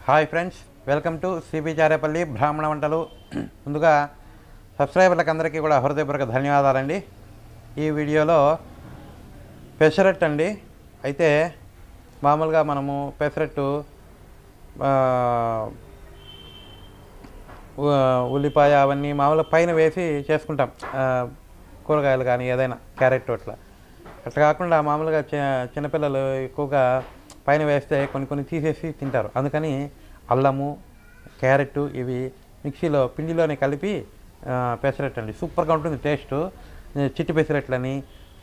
Hi friends, welcome to cbcharepalli బ్రాహ్మణవంటలు. ముందుగా సబ్స్క్రైబర్లకు అందరికీ కూడా హృదయపూర్వక ధన్యవాదాలండి. ఈ వీడియోలో పెసరట్టు అండి. అయితే మామూలుగా మనము పెసరట్టు ఉల్లిపాయ అవన్నీ మామూలుగా పైన వేసి చేసుకుంటాం, కూరగాయలు కానీ ఏదైనా క్యారెట్ అట్లా కాకుండా మామూలుగా చిన్నపిల్లలు ఎక్కువగా పైన వేస్తే కొన్ని తీసేసి తింటారు. అందుకని అల్లము, క్యారెట్ ఇవి మిక్సీలో పిండిలోనే కలిపి పెసరట్టు అండి. సూపర్గా ఉంటుంది టేస్ట్. చిట్టి పెసరట్లని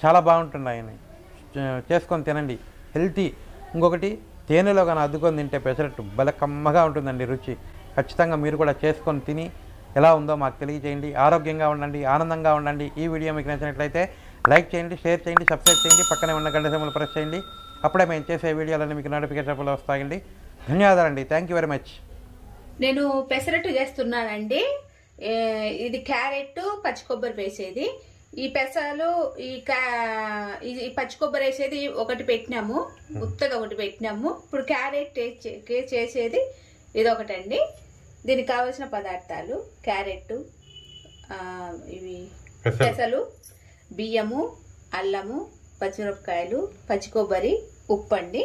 చాలా బాగుంటున్నాయని చేసుకొని తినండి, హెల్తీ. ఇంకొకటి తేనెలో కానీ అద్దుకొని తింటే పెసరట్టు భలే కమ్మగా ఉంటుందండి రుచి. ఖచ్చితంగా మీరు కూడా చేసుకొని తిని ఎలా ఉందో మాకు తెలియజేయండి. ఆరోగ్యంగా ఉండండి, ఆనందంగా ఉండండి. ఈ వీడియో మీకు నచ్చినట్లయితే లైక్ చేయండి, షేర్ చేయండి, సబ్స్క్రైబ్ చేయండి, పక్కనే ఉన్న గంట సింబల్ ప్రెస్ చేయండి. అప్పుడే మేము చేసే వీడియోలన్నీ మీకు నోటిఫికేషన్ వస్తాయండి. ధన్యవాదాలండి. Thank you very much. నేను పెసరట్టు చేస్తున్నానండి. ఇది క్యారెట్, పచ్చి కొబ్బరి వేసేది. ఈ పెసలు, ఈ పచ్చి కొబ్బరి వేసేది ఒకటి పెట్టినాము, ఉత్తగా ఒకటి పెట్టినాము. ఇప్పుడు క్యారెట్ చేసేది ఇది ఒకటండి. దీనికి కావాల్సిన పదార్థాలు క్యారెట్, ఇవి పెసలు, బియ్యము, అల్లము, పచ్చిమిరపకాయలు, పచ్చి కొబ్బరి, ఉప్పు అండి.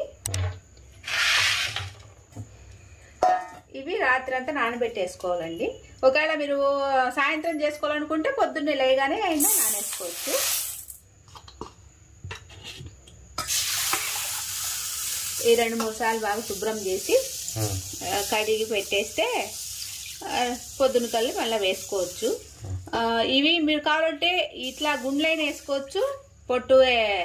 ఇవి రాత్రి అంతా నానబెట్టేసుకోవాలండి. ఒకవేళ మీరు సాయంత్రం చేసుకోవాలనుకుంటే పొద్దున్నే లేగానే అయినా నానేసుకోవచ్చు. ఈ 2-3 సార్లు బాగా శుభ్రం చేసి కడిగి పెట్టేస్తే పొద్దున కల్లి మళ్ళీ వేసుకోవచ్చు. ఇవి మీరు కావాలంటే ఇట్లా గుండ్లైన వేసుకోవచ్చు, పొట్టు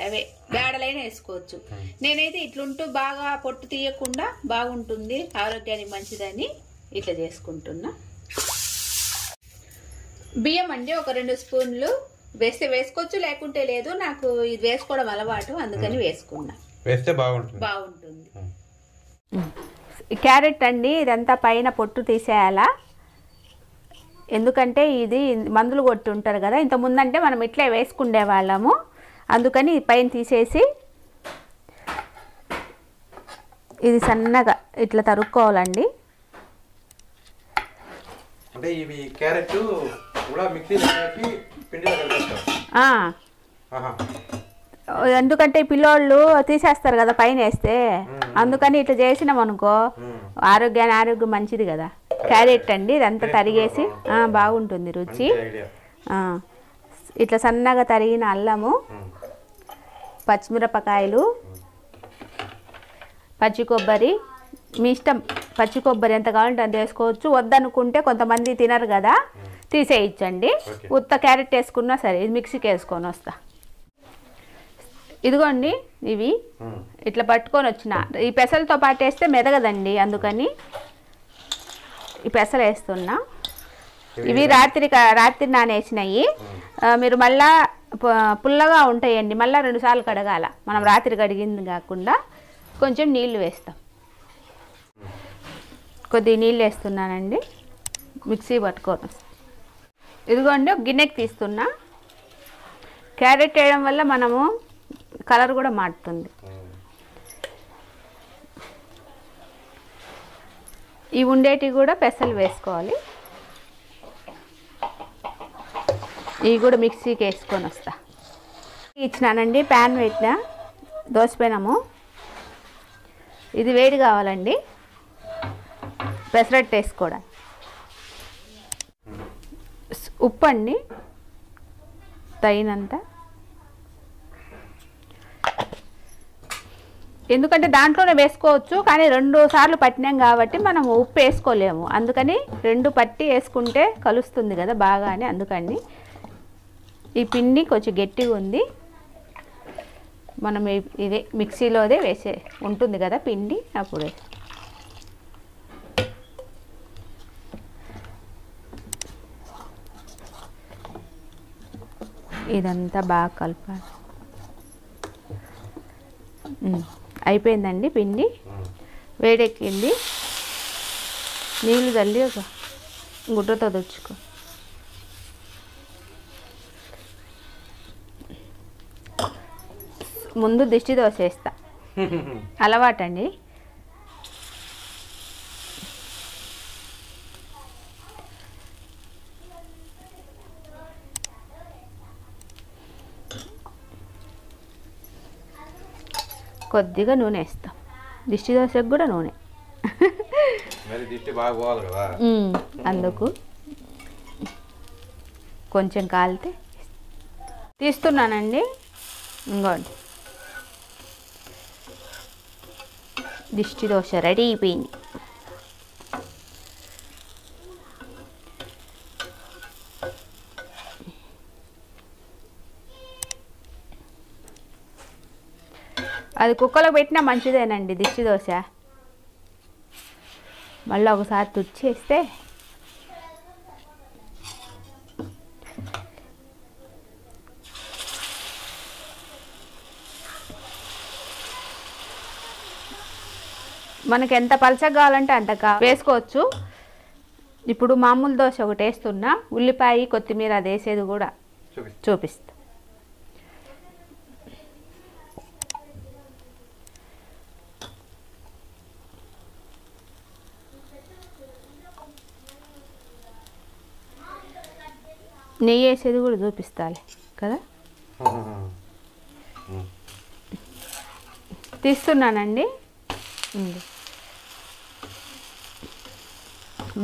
అవే బేడలైన వేసుకోవచ్చు. నేనైతే ఇట్లుంటూ బాగా పొట్టు తీయకుండా బాగుంటుంది, ఆరోగ్యానికి మంచిదని ఇట్లా చేసుకుంటున్నా. బియ్యం అండి ఒక 2 స్పూన్లు వేస్తే వేసుకోవచ్చు, లేకుంటే లేదు. నాకు ఇది వేసుకోవడం అలవాటు, అందుకని వేసుకున్నా. వేస్తే బాగుంటుంది. క్యారెట్ అండి, ఇదంతా పైన పొట్టు తీసేయాలా. ఎందుకంటే ఇది మందులు కొట్టి ఉంటారు కదా, ఇంత ముందంటే మనం ఇట్లే వేసుకుండే వాళ్ళము. అందుకని పైన తీసేసి ఇది సన్నగా ఇట్లా తరుక్కోవాలండి. అంటే ఇవి క్యారెట్ కూడా మిక్సీలో వేసి పిండిలో కలిపేస్తారు. ఎందుకంటే పిల్లోళ్ళు తీసేస్తారు కదా పైన వేస్తే, అందుకని ఇట్లా చేసినాం అనుకో ఆరోగ్యం మంచిది కదా. క్యారెట్ అండి ఇదంతా తరిగేసి బాగుంటుంది రుచి. ఇట్లా సన్నగా తరిగిన అల్లము, పచ్చిమిరపకాయలు, పచ్చి కొబ్బరి, మీ ఇష్టం. పచ్చి కొబ్బరి ఎంత కావాలంటే అంత వేసుకోవచ్చు. వద్దనుకుంటే కొంతమంది తినరు కదా, తీసేయచ్చండి. ఉత్త క్యారెట్ వేసుకున్నా సరే. ఇది మిక్సీకి వేసుకొని వస్తా. ఇదిగోండి ఇవి ఇట్లా పట్టుకొని వచ్చిన. ఈ పెసలతో పాటు వేస్తే మెదగదండి, అందుకని ఈ పెసలు వేస్తున్నా. ఇవి రాత్రి నానేసినాయి. మీరు మళ్ళా పుల్లగా ఉంటాయండి, మళ్ళీ 2 సార్లు కడగాల. మనం రాత్రి కడిగింది కాకుండా కొంచెం నీళ్లు వేస్తాం. కొద్దిగా నీళ్ళు వేస్తున్నానండి, మిక్సీ పట్టుకొని. ఇదిగోండి ఒక గిన్నెకి తీస్తున్నా. క్యారెట్ వేయడం వల్ల మనము కలర్ కూడా మారుతుంది. ఇవి ఉండేటివి కూడా పెసలు వేసుకోవాలి. ఇవి కూడా మిక్సీకి వేసుకొని వస్తా. ఇచ్చినానండి, ప్యాన్ పెట్టినా, దోసపెనము. ఇది వేడి కావాలండి పెసరట్టు వేసుకోవడం. ఉప్పు అండి తగినంత. ఎందుకంటే దాంట్లోనే వేసుకోవచ్చు, కానీ 2 సార్లు పట్టినాం కాబట్టి మనం ఉప్పు వేసుకోలేము. అందుకని 2 పట్టి వేసుకుంటే కలుస్తుంది కదా బాగా అని. అందుకని ఈ పిండి కొంచెం గట్టిగా ఉంది. మనం ఇదే మిక్సీలోదే వేసే ఉంటుంది కదా పిండి, అప్పుడు ఇదంతా బాగా కలపాలి. అయిపోయిందండి పిండి, వేడెక్కింది. నీళ్ళు చల్లి ఒక గుడ్డతో తుడుచుకో. ముందు దిష్టి దోశ వేస్తా, అలవాటండి. కొద్దిగా నూనె వేస్తాం. దిష్టి దోశకు కూడా నూనె. అందుకు కొంచెం కాలితే తీస్తున్నానండి. ఇంకోండి దిష్టి దోశ రెడీ అయిపోయింది. అది కుక్కలో పెట్టినా మంచిదేనండి దిష్టి దోశ. మళ్ళీ ఒకసారి తుడిచేస్తే మనకి ఎంత పలచగా కావాలంటే అంత వేసుకోవచ్చు. ఇప్పుడు మామూలు దోశ ఒకటి వేస్తున్నా, ఉల్లిపాయ కొత్తిమీర అది వేసేది కూడా చూపిస్తా. నెయ్యి వేసేది కూడా చూపిస్తాలే కదా. తీస్తున్నానండి.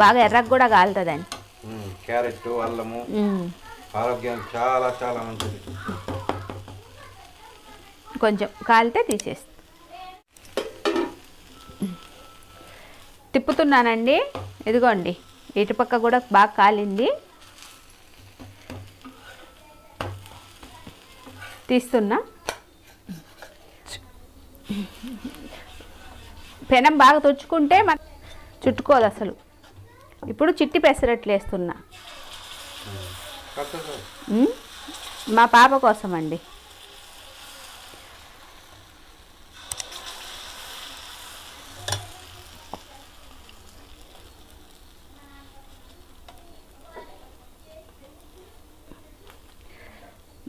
బాగా ఎర్రగా కూడా కాలుతుందండి. క్యారెట్ అల్లము ఆరోగ్యానికి చాలా చాలా మంచిది. కొంచెం కాలితే తీసేస్తా. తిప్పుతున్నానండి. ఇదిగోండి ఇటుపక్క కూడా బాగా కాలింది. తీస్తున్నా. పెనం బాగా తుడుచుకుంటే మన చుట్టుకోదు అసలు. ఇప్పుడు చిట్టి పెసరట్లు వేస్తున్నా. మా పాప కోసం అండి.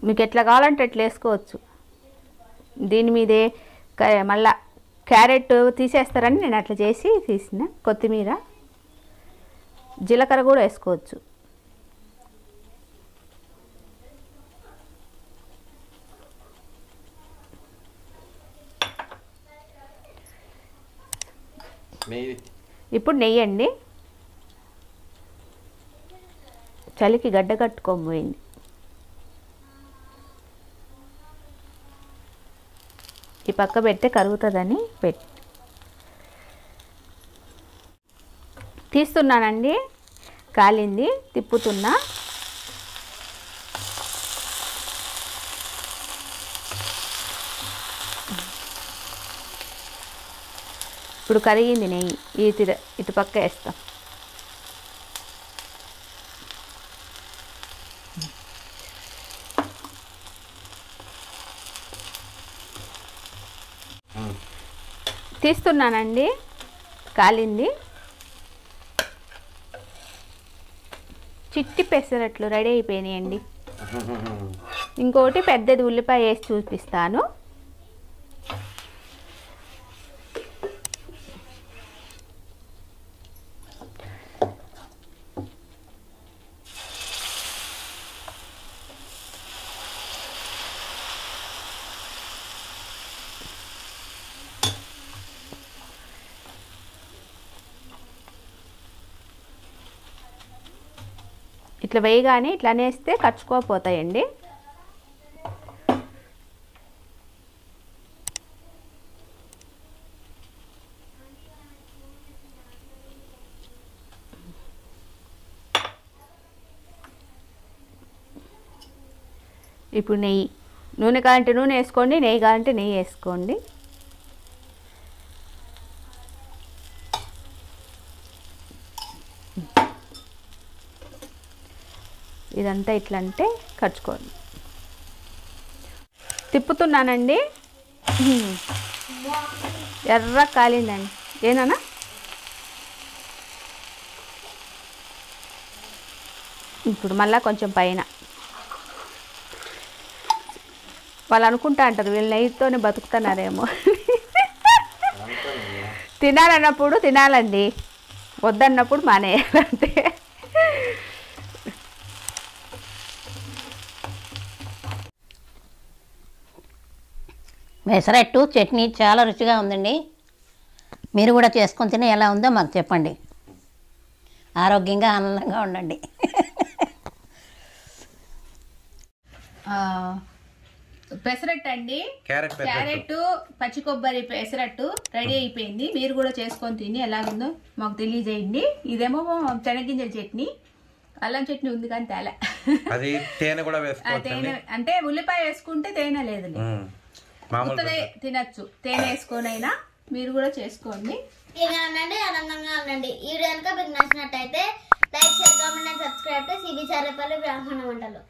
మీకు ఎట్లా కావాలంటే ఎట్లా వేసుకోవచ్చు. దీని మీదే మళ్ళా క్యారెట్ తీసేస్తారని నేను అట్లా చేసి తీసిన. కొత్తిమీర జీలకర్ర కూడా వేసుకోవచ్చు. ఇప్పుడు నెయ్యి అండి. చలికి గడ్డ కట్టుకోబోయింది. ఈ పక్క పెడితే కరుగుతుందని తీస్తున్నానండి. కాలింది. తిప్పుతున్నా. ఇప్పుడు కరిగింది నెయ్యి. ఇటు పక్క వేస్తాం. తీస్తున్నానండి. కాలింది. చిట్టి పెసరట్లు రెడీ అయిపోయినాయండి. ఇంకోటి పెద్దది ఉల్లిపాయ వేసి చూపిస్తాను. ఇట్లా వేయగానే ఇట్లా అనేస్తే కచ్చుకోపోతాయండి. ఇప్పుడు నెయ్యి. నూనె కావాలంటే నూనె వేసుకోండి, నెయ్యి కావాలంటే నెయ్యి వేసుకోండి. ఇదంతా ఇట్లా అంటే కచ్చుకోండి. తిప్పుతున్నానండి. ఎర్ర కాలిందండి. ఏనా ఇప్పుడు మళ్ళీ కొంచెం పైన. వాళ్ళు అనుకుంటా అంటారు వీళ్ళు నెయ్యితోనే బతుకుతున్నారేమో. తినాలన్నప్పుడు తినాలండి, వద్దన్నప్పుడు మానేయాలంటే. పెసరట్టు చట్నీ చాలా రుచిగా ఉందండి. మీరు కూడా చేసుకొని తిని ఎలా ఉందో మాకు చెప్పండి. ఆరోగ్యంగా ఆనందంగా ఉండండి. పెసరట్టు అండి, క్యారెట్ పచ్చి కొబ్బరి పెసరట్టు రెడీ అయిపోయింది. మీరు కూడా చేసుకొని తిని ఎలా ఉందో మాకు తెలియజేయండి. ఇదేమో శనగింజల చట్నీ, అల్లం చట్నీ ఉంది కానీ తేలే. తేనె అంటే ఉల్లిపాయ వేసుకుంటే తేనె లేదు, ఉత్తదే తినచ్చు. తేనె వేసుకొనైనా మీరు కూడా చేసుకోండి. ఇలా ఉండండి, ఆనందంగా ఉండండి. ఈ వీడియో కనుక మీకు నచ్చినట్టయితే like, share, comment and subscribe to cbcharepalli బ్రాహ్మణ వంటలు.